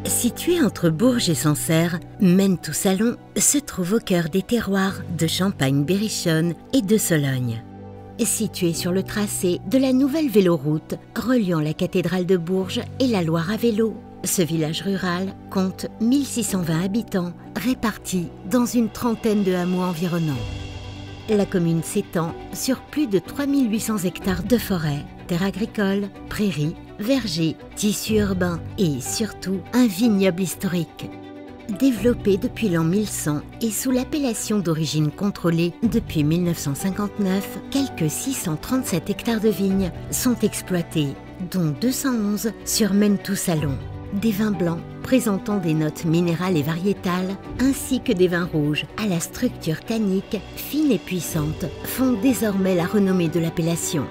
Situé entre Bourges et Sancerre, Menetou-Salon se trouve au cœur des terroirs de Champagne-Berrichonne et de Sologne. Situé sur le tracé de la nouvelle véloroute reliant la cathédrale de Bourges et la Loire à vélo, ce village rural compte 1620 habitants répartis dans une trentaine de hameaux environnants. La commune s'étend sur plus de 3800 hectares de forêt, terres agricoles, prairies, vergers, tissus urbains et surtout un vignoble historique. Développé depuis l'an 1100 et sous l'appellation d'origine contrôlée depuis 1959, quelques 637 hectares de vignes sont exploités, dont 211 sur Menetou-Salon. Des vins blancs présentant des notes minérales et variétales, ainsi que des vins rouges à la structure tannique fine et puissante, font désormais la renommée de l'appellation.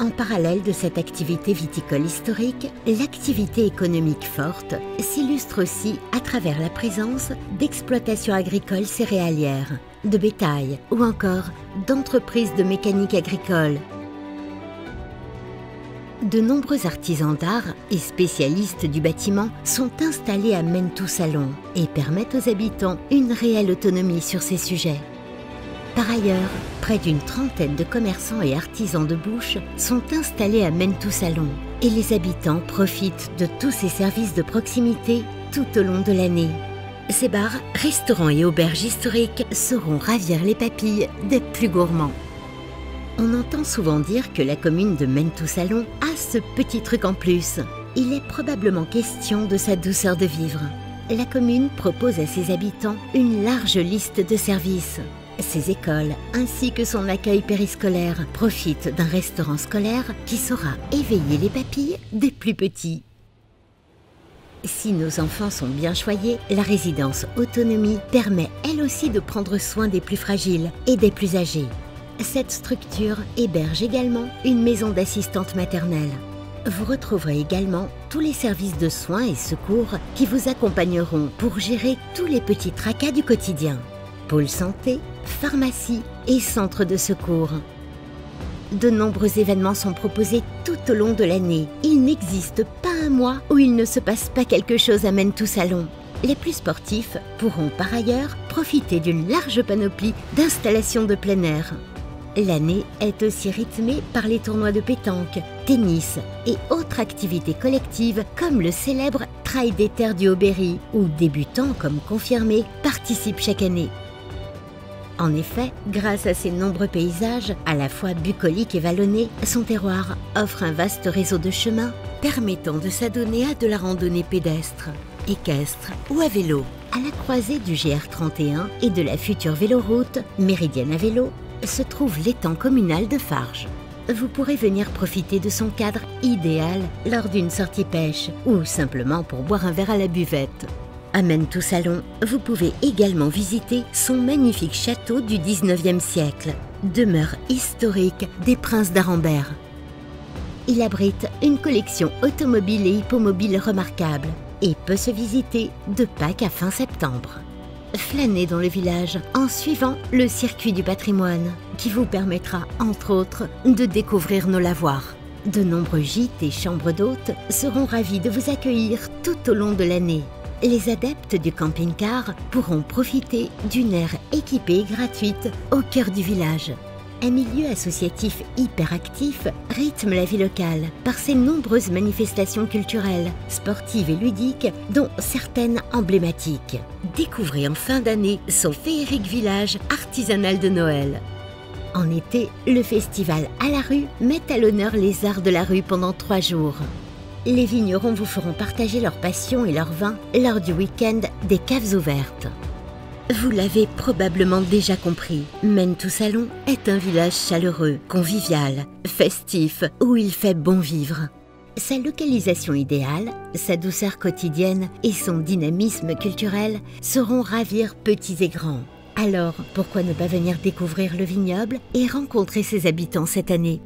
En parallèle de cette activité viticole historique, l'activité économique forte s'illustre aussi à travers la présence d'exploitations agricoles céréalières, de bétail ou encore d'entreprises de mécanique agricole. De nombreux artisans d'art et spécialistes du bâtiment sont installés à Menetou-Salon et permettent aux habitants une réelle autonomie sur ces sujets. Par ailleurs, près d'une trentaine de commerçants et artisans de bouche sont installés à Menetou-Salon et les habitants profitent de tous ces services de proximité tout au long de l'année. Ces bars, restaurants et auberges historiques sauront ravir les papilles des plus gourmands. On entend souvent dire que la commune de Menetou-Salon a ce petit truc en plus. Il est probablement question de sa douceur de vivre. La commune propose à ses habitants une large liste de services. Ses écoles, ainsi que son accueil périscolaire, profitent d'un restaurant scolaire qui saura éveiller les papilles des plus petits. Si nos enfants sont bien choyés, la résidence autonomie permet elle aussi de prendre soin des plus fragiles et des plus âgés. Cette structure héberge également une maison d'assistante maternelle. Vous retrouverez également tous les services de soins et secours qui vous accompagneront pour gérer tous les petits tracas du quotidien. Pôle santé, pharmacie et centre de secours. De nombreux événements sont proposés tout au long de l'année. Il n'existe pas un mois où il ne se passe pas quelque chose à Menetou-Salon. Les plus sportifs pourront par ailleurs profiter d'une large panoplie d'installations de plein air. L'année est aussi rythmée par les tournois de pétanque, tennis et autres activités collectives comme le célèbre Trail des Terres du Haut-Berry où débutants comme confirmés participent chaque année. En effet, grâce à ses nombreux paysages, à la fois bucoliques et vallonnés, son terroir offre un vaste réseau de chemins permettant de s'adonner à de la randonnée pédestre, équestre ou à vélo. À la croisée du GR31 et de la future véloroute Méridienne à vélo, se trouve l'étang communal de Farges. Vous pourrez venir profiter de son cadre idéal lors d'une sortie pêche ou simplement pour boire un verre à la buvette. À Menetou-Salon, vous pouvez également visiter son magnifique château du 19e siècle, demeure historique des princes d'Arambert. Il abrite une collection automobile et hippomobile remarquable et peut se visiter de Pâques à fin septembre. Flânez dans le village en suivant le circuit du patrimoine qui vous permettra, entre autres, de découvrir nos lavoirs. De nombreux gîtes et chambres d'hôtes seront ravis de vous accueillir tout au long de l'année. Les adeptes du camping-car pourront profiter d'une aire équipée et gratuite au cœur du village. Un milieu associatif hyperactif rythme la vie locale par ses nombreuses manifestations culturelles, sportives et ludiques, dont certaines emblématiques. Découvrez en fin d'année son féerique village artisanal de Noël. En été, le festival à la rue met à l'honneur les arts de la rue pendant 3 jours. Les vignerons vous feront partager leur passion et leur vin lors du week-end des caves ouvertes. Vous l'avez probablement déjà compris, Menetou-Salon est un village chaleureux, convivial, festif, où il fait bon vivre. Sa localisation idéale, sa douceur quotidienne et son dynamisme culturel sauront ravir petits et grands. Alors, pourquoi ne pas venir découvrir le vignoble et rencontrer ses habitants cette année ?